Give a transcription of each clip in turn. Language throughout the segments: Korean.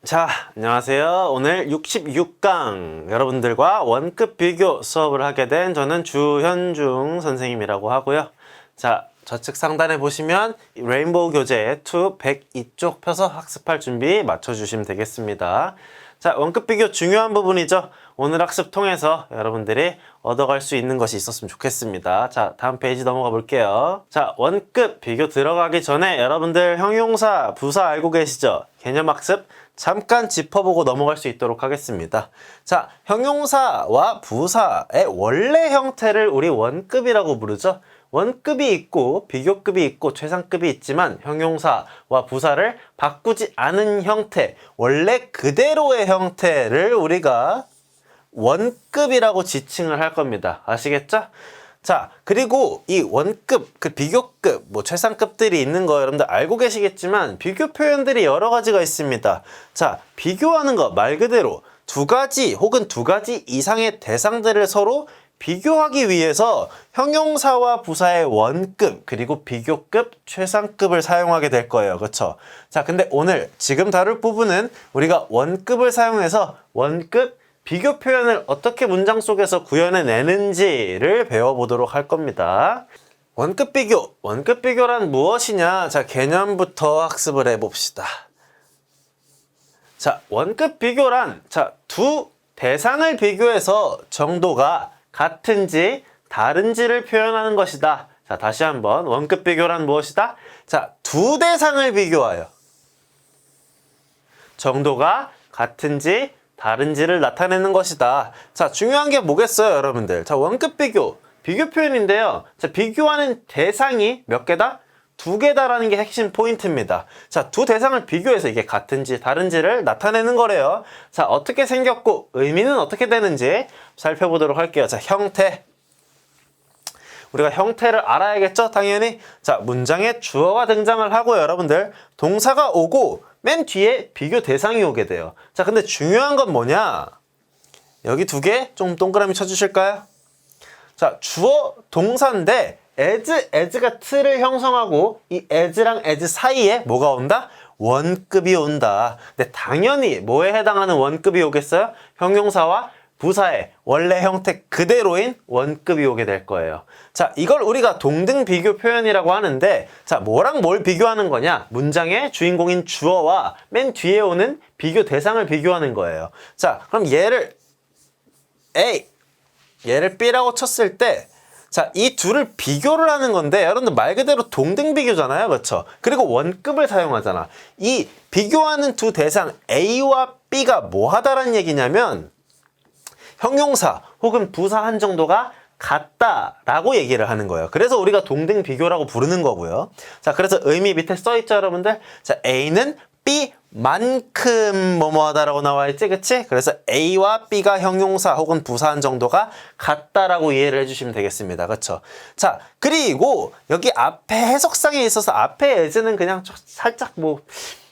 자, 안녕하세요. 오늘 66강 여러분들과 원급 비교 수업을 하게 된 저는 주현중 선생님이라고 하고요. 자, 좌측 상단에 보시면 레인보우 교재 2 102쪽 펴서 학습할 준비 맞춰주시면 되겠습니다. 자, 원급 비교 중요한 부분이죠. 오늘 학습 통해서 여러분들이 얻어갈 수 있는 것이 있었으면 좋겠습니다. 자, 다음 페이지 넘어가 볼게요. 자, 원급 비교 들어가기 전에 여러분들 형용사, 부사 알고 계시죠? 개념학습 잠깐 짚어보고 넘어갈 수 있도록 하겠습니다. 자, 형용사와 부사의 원래 형태를 우리 원급이라고 부르죠. 원급이 있고 비교급이 있고 최상급이 있지만 형용사와 부사를 바꾸지 않은 형태, 원래 그대로의 형태를 우리가 원급이라고 지칭을 할 겁니다. 아시겠죠? 자, 그리고 이 원급, 비교급, 최상급들이 있는 거 여러분들 알고 계시겠지만 비교 표현들이 여러 가지가 있습니다. 자, 비교하는 거 말 그대로 두 가지 혹은 두 가지 이상의 대상들을 서로 비교하기 위해서 형용사와 부사의 원급 그리고 비교급, 최상급을 사용하게 될 거예요. 그렇죠? 자, 근데 오늘 지금 다룰 부분은 우리가 원급을 사용해서 원급 비교 표현을 어떻게 문장 속에서 구현해내는지를 배워보도록 할 겁니다. 원급 비교, 원급 비교란 무엇이냐? 자, 개념부터 학습을 해봅시다. 자, 원급 비교란 두 대상을 비교해서 정도가 같은지 다른지를 표현하는 것이다. 자, 다시 한번 원급 비교란 무엇이다? 자, 두 대상을 비교하여 정도가 같은지 다른지를 나타내는 것이다. 자, 중요한 게 뭐겠어요, 여러분들? 자, 원급 비교, 비교 표현인데요. 자, 비교하는 대상이 몇 개다? 두 개다라는 게 핵심 포인트입니다. 자, 두 대상을 비교해서 이게 같은지 다른지를 나타내는 거래요. 자, 어떻게 생겼고 의미는 어떻게 되는지 살펴보도록 할게요. 자, 형태. 우리가 형태를 알아야겠죠? 당연히. 자, 문장에 주어가 등장을 하고 여러분들 동사가 오고 맨 뒤에 비교 대상이 오게 돼요. 자, 근데 중요한 건 뭐냐? 여기 두 개 좀 동그라미 쳐주실까요? 자, 주어 동사인데 as가 틀을 형성하고 이 as랑 as 사이에 뭐가 온다? 원급이 온다. 근데 당연히 뭐에 해당하는 원급이 오겠어요? 형용사와 부사의 원래 형태 그대로인 원급이 오게 될 거예요. 자, 이걸 우리가 동등 비교 표현이라고 하는데, 자, 뭐랑 뭘 비교하는 거냐? 문장의 주인공인 주어와 맨 뒤에 오는 비교 대상을 비교하는 거예요. 자, 그럼 얘를 A, 얘를 B라고 쳤을 때, 자, 이 둘을 비교를 하는 건데, 여러분들 말 그대로 동등 비교잖아요. 그렇죠? 그리고 원급을 사용하잖아. 이 비교하는 두 대상 A와 B가 뭐 하다라는 얘기냐면, 형용사 혹은 부사 한 정도가 같다라고 얘기를 하는 거예요. 그래서 우리가 동등 비교라고 부르는 거고요. 자, 그래서 의미 밑에 써있죠, 여러분들? 자, A는 B만큼 뭐뭐하다라고 나와 있지, 그치? 그래서 A와 B가 형용사 혹은 부사 한 정도가 같다라고 이해를 해주시면 되겠습니다. 그쵸? 자, 그리고 여기 앞에 해석상에 있어서 앞에 as는 그냥 살짝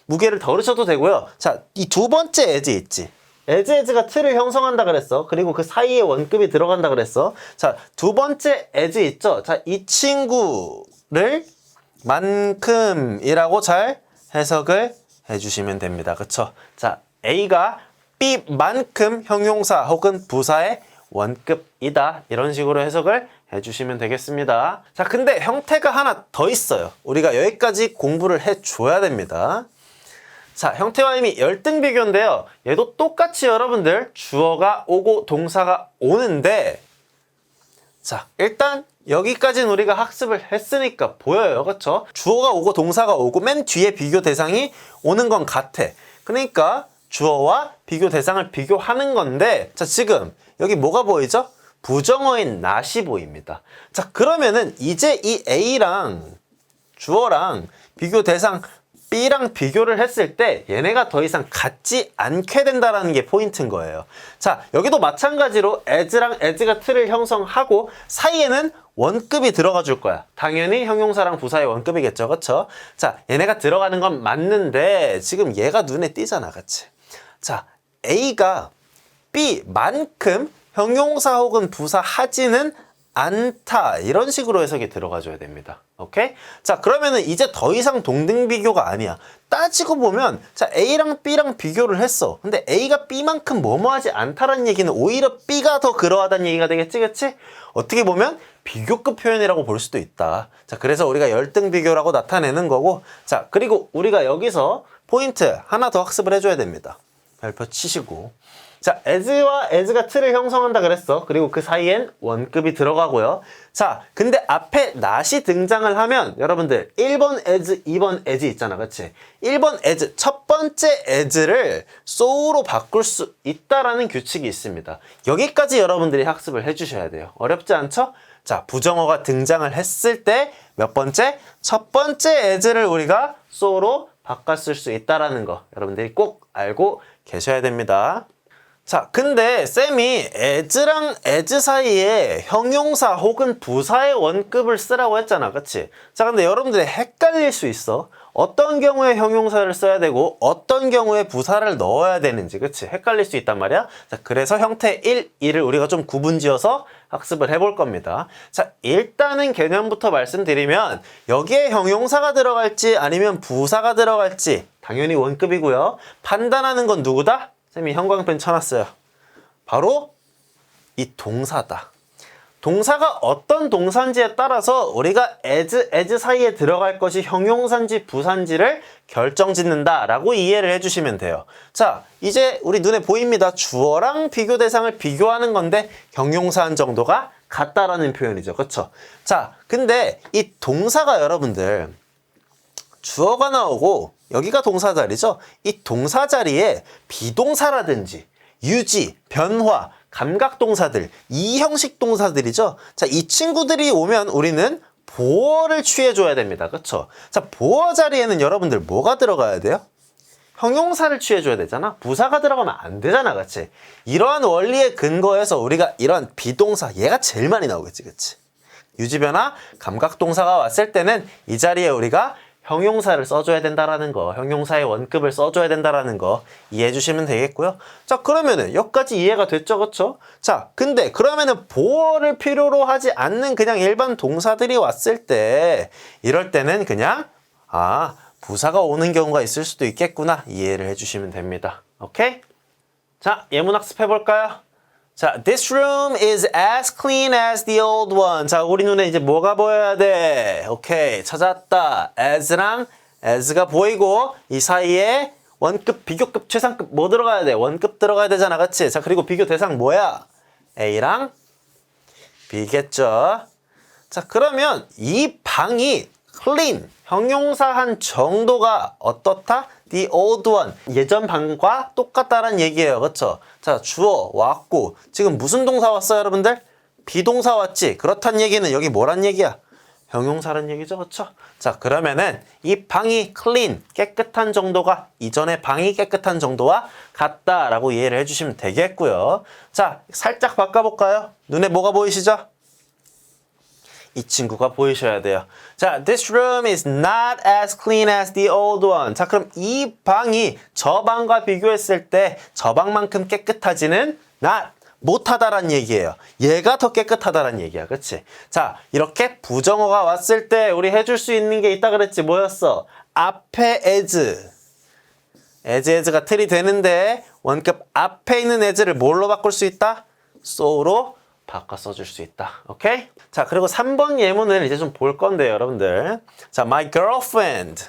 무게를 덜으셔도 되고요. 자, 이 두 번째 as 있지? as가 틀을 형성한다 그랬어. 그리고 그 사이에 원급이 들어간다 그랬어. 자, 두 번째 as 있죠? 자, 이 친구를 만큼이라고 잘 해석을 해주시면 됩니다. 그쵸? 자, A가 B만큼 형용사 혹은 부사의 원급이다. 이런 식으로 해석을 해주시면 되겠습니다. 자, 근데 형태가 하나 더 있어요. 우리가 여기까지 공부를 해줘야 됩니다. 자, 형태와 의미 열등 비교인데요. 얘도 똑같이 여러분들 주어가 오고 동사가 오는데, 자, 일단 여기까지는 우리가 학습을 했으니까 보여요. 그쵸? 주어가 오고 동사가 오고 맨 뒤에 비교 대상이 오는 건 같아. 그러니까 주어와 비교 대상을 비교하는 건데, 자, 지금 여기 뭐가 보이죠? 부정어인 not이 보입니다. 자, 그러면은 이제 이 A랑 주어랑 비교 대상 B랑 비교를 했을 때 얘네가 더 이상 같지 않게 된다는 게 포인트인 거예요. 자, 여기도 마찬가지로 as랑 as가 틀을 형성하고 사이에는 원급이 들어가 줄 거야. 당연히 형용사랑 부사의 원급이겠죠. 그쵸? 자, 얘네가 들어가는 건 맞는데 지금 얘가 눈에 띄잖아. 그치? 자, A가 B만큼 형용사 혹은 부사 하지는 않다. 이런 식으로 해석이 들어가줘야 됩니다. 오케이? 자, 그러면은 이제 더 이상 동등 비교가 아니야. 따지고 보면, 자, A랑 B랑 비교를 했어. 근데 A가 B만큼 뭐뭐하지 않다라는 얘기는 오히려 B가 더 그러하다는 얘기가 되겠지, 그치? 어떻게 보면 비교급 표현이라고 볼 수도 있다. 자, 그래서 우리가 열등 비교라고 나타내는 거고, 자, 그리고 우리가 여기서 포인트 하나 더 학습을 해줘야 됩니다. 별표 치시고. 자, as와 as가 틀을 형성한다 그랬어. 그리고 그 사이엔 원급이 들어가고요. 자, 근데 앞에 not이 등장을 하면 여러분들 1번 as, 2번 as 있잖아. 그치? 1번 as, 첫 번째 as를 so로 바꿀 수 있다라는 규칙이 있습니다. 여기까지 여러분들이 학습을 해주셔야 돼요. 어렵지 않죠? 자, 부정어가 등장을 했을 때 몇 번째? 첫 번째 as를 우리가 so로 바꿨을 수 있다라는 거 여러분들이 꼭 알고 계셔야 됩니다. 자, 근데 쌤이 as랑 as 사이에 형용사 혹은 부사의 원급을 쓰라고 했잖아. 그치? 자, 근데 여러분들이 헷갈릴 수 있어. 어떤 경우에 형용사를 써야 되고 어떤 경우에 부사를 넣어야 되는지. 그치? 헷갈릴 수 있단 말이야. 자, 그래서 형태 1, 2를 우리가 좀 구분지어서 학습을 해볼 겁니다. 자, 일단은 개념부터 말씀드리면 여기에 형용사가 들어갈지 아니면 부사가 들어갈지 당연히 원급이고요. 판단하는 건 누구다? 쌤이 형광펜 쳐놨어요. 바로 이 동사다. 동사가 어떤 동사인지에 따라서 우리가 as 사이에 들어갈 것이 형용사인지 부사인지를 결정짓는다라고 이해를 해주시면 돼요. 자, 이제 우리 눈에 보입니다. 주어랑 비교 대상을 비교하는 건데 형용사한 정도가 같다라는 표현이죠. 그렇죠? 자, 근데 이 동사가 여러분들 주어가 나오고 여기가 동사 자리죠. 이 동사 자리에 비동사라든지 유지, 변화, 감각동사들, 이 형식 동사들이죠. 자, 이 친구들이 오면 우리는 보어를 취해줘야 됩니다. 그쵸? 자, 보어 자리에는 여러분들 뭐가 들어가야 돼요? 형용사를 취해줘야 되잖아. 부사가 들어가면 안 되잖아. 그치? 이러한 원리에 근거해서 우리가 이런 비동사, 얘가 제일 많이 나오겠지. 그치? 유지, 변화, 감각동사가 왔을 때는 이 자리에 우리가 형용사를 써줘야 된다라는 거, 형용사의 원급을 써줘야 된다라는 거 이해해 주시면 되겠고요. 자, 그러면은 여기까지 이해가 됐죠, 그쵸? 자, 근데 그러면은 보어를 필요로 하지 않는 그냥 일반 동사들이 왔을 때 이럴 때는 그냥 부사가 오는 경우가 있을 수도 있겠구나 이해를 해주시면 됩니다. 오케이? 자, 예문 학습해 볼까요? 자, this room is as clean as the old one. 자, 우리 눈에 이제 뭐가 보여야 돼? 오케이, 찾았다. as랑 as가 보이고 이 사이에 원급, 비교급, 최상급 뭐 들어가야 돼? 원급 들어가야 되잖아, 그치? 자, 그리고 비교 대상 뭐야? A랑 B겠죠? 자, 그러면 이 방이 clean, 형용사한 정도가 어떻다? The old one, 예전 방과 똑같다란 얘기예요. 그쵸? 자, 주어 왔고 지금 무슨 동사 왔어요, 여러분들? 비동사 왔지? 그렇단 얘기는 여기 뭐란 얘기야? 형용사란 얘기죠. 그쵸? 자, 그러면은 이 방이 clean, 깨끗한 정도가 이전의 방이 깨끗한 정도와 같다라고 이해를 해주시면 되겠고요. 자, 살짝 바꿔볼까요? 눈에 뭐가 보이시죠? 이 친구가 보이셔야 돼요. 자, this room is not as clean as the old one. 자, 그럼 이 방이 저 방과 비교했을 때 저 방만큼 깨끗하지는 not, 못하다란 얘기예요. 얘가 더 깨끗하다란 얘기야. 그치? 자, 이렇게 부정어가 왔을 때 우리 해줄 수 있는 게 있다 그랬지. 뭐였어? 앞에 as가 틀이 되는데 원급 앞에 있는 as를 뭘로 바꿀 수 있다? so로 바꿔 써줄 수 있다. 오케이? 자, 그리고 3번 예문을 이제 좀 볼 건데요, 여러분들. 자, my girlfriend.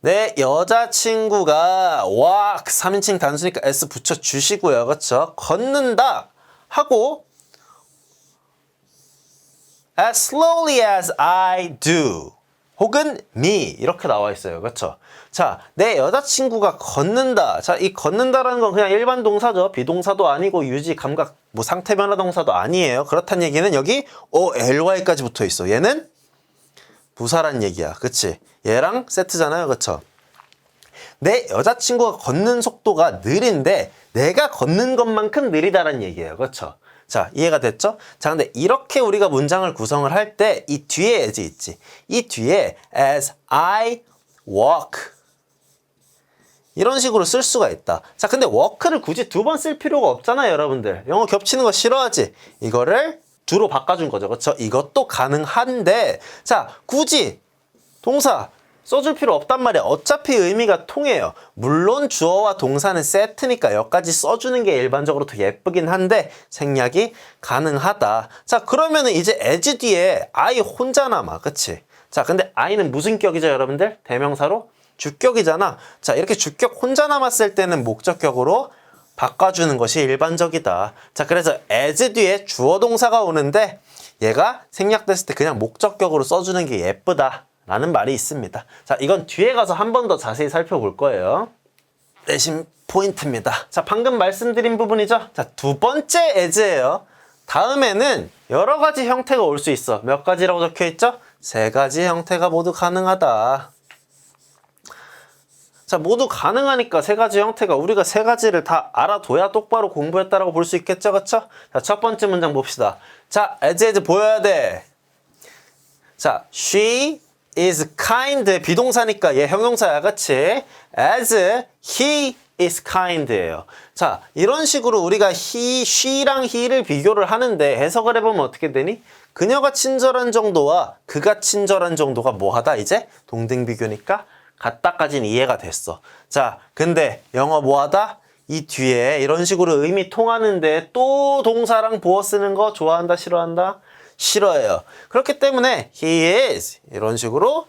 내 여자친구가 walk 3인칭 단수니까 s 붙여주시고요. 그쵸? 걷는다 하고 as slowly as I do 혹은 me 이렇게 나와 있어요. 그쵸? 자, 내 여자친구가 걷는다. 자, 이 걷는다라는 건 그냥 일반 동사죠. 비동사도 아니고 유지, 감각, 뭐 상태 변화 동사도 아니에요. 그렇다는 얘기는 여기 OLY까지 붙어 있어. 얘는 부사란 얘기야. 그치? 얘랑 세트잖아요. 그쵸? 내 여자친구가 걷는 속도가 느린데 내가 걷는 것만큼 느리다란 얘기예요. 그쵸? 자, 이해가 됐죠? 자, 근데 이렇게 우리가 문장을 구성을 할 때 이 뒤에 as 있지. 이 뒤에 as I walk 이런 식으로 쓸 수가 있다. 자, 근데 walk를 굳이 두 번 쓸 필요가 없잖아요, 여러분들. 영어 겹치는 거 싫어하지? 이거를 do로 바꿔준 거죠. 그렇죠? 이것도 가능한데 자, 굳이 동사 써줄 필요 없단 말이야. 어차피 의미가 통해요. 물론 주어와 동사는 세트니까 여기까지 써주는 게 일반적으로 더 예쁘긴 한데 생략이 가능하다. 자, 그러면은 이제 as 뒤에 I 혼자 남아. 그치? 자, 근데 I는 무슨 격이죠, 여러분들? 대명사로? 주격이잖아. 자, 이렇게 주격 혼자 남았을 때는 목적격으로 바꿔주는 것이 일반적이다. 자, 그래서 as 뒤에 주어 동사가 오는데 얘가 생략됐을 때 그냥 목적격으로 써주는 게 예쁘다 라는 말이 있습니다. 자, 이건 뒤에 가서 한 번 더 자세히 살펴볼 거예요. 내심 포인트입니다. 자, 방금 말씀드린 부분이죠. 자, 두 번째 as예요. 다음에는 여러 가지 형태가 올 수 있어. 몇 가지라고 적혀 있죠? 세 가지 형태가 모두 가능하다. 자, 모두 가능하니까 세 가지 형태가 우리가 세 가지를 다 알아둬야 똑바로 공부했다라고 볼 수 있겠죠, 그쵸? 자, 첫 번째 문장 봅시다. 자, as 보여야 돼. 자, she is kind. 비동사니까 얘 형용사야, 그치? as he is kind예요. 자, 이런 식으로 우리가 she랑 he를 비교를 하는데 해석을 해보면 어떻게 되니? 그녀가 친절한 정도와 그가 친절한 정도가 뭐하다? 이제 동등비교니까 같다까지는 이해가 됐어. 자, 근데 영어 뭐하다? 이 뒤에 이런 식으로 의미 통하는데 또 동사랑 보어 쓰는 거 좋아한다, 싫어한다? 싫어해요. 그렇기 때문에 he is 이런 식으로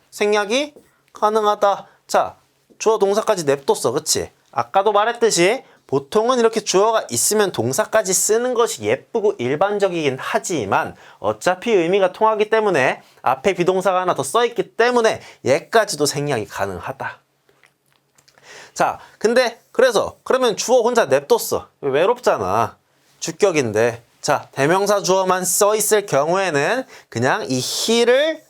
생략이 가능하다. 자, 주어 동사까지 냅뒀어. 그치? 아까도 말했듯이 보통은 이렇게 주어가 있으면 동사까지 쓰는 것이 예쁘고 일반적이긴 하지만 어차피 의미가 통하기 때문에 앞에 비동사가 하나 더 써있기 때문에 얘까지도 생략이 가능하다. 자, 근데 그래서 그러면 주어 혼자 냅뒀어. 외롭잖아. 주격인데. 자, 대명사 주어만 써있을 경우에는 그냥 이 he를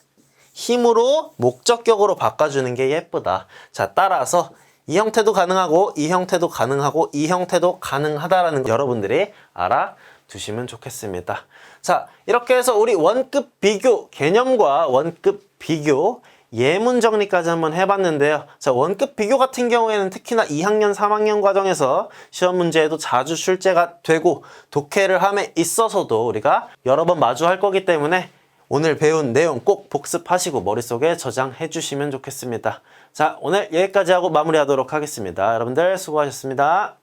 힘으로 목적격으로 바꿔주는 게 예쁘다. 자, 따라서 이 형태도 가능하고 이 형태도 가능하고 이 형태도 가능하다라는 거 여러분들이 알아두시면 좋겠습니다. 자, 이렇게 해서 우리 원급 비교 개념과 원급 비교 예문 정리까지 한번 해봤는데요. 자, 원급 비교 같은 경우에는 특히나 2학년, 3학년 과정에서 시험 문제에도 자주 출제가 되고 독해를 함에 있어서도 우리가 여러 번 마주할 거기 때문에 오늘 배운 내용 꼭 복습하시고 머릿속에 저장해 주시면 좋겠습니다. 자, 오늘 여기까지 하고 마무리하도록 하겠습니다. 여러분들 수고하셨습니다.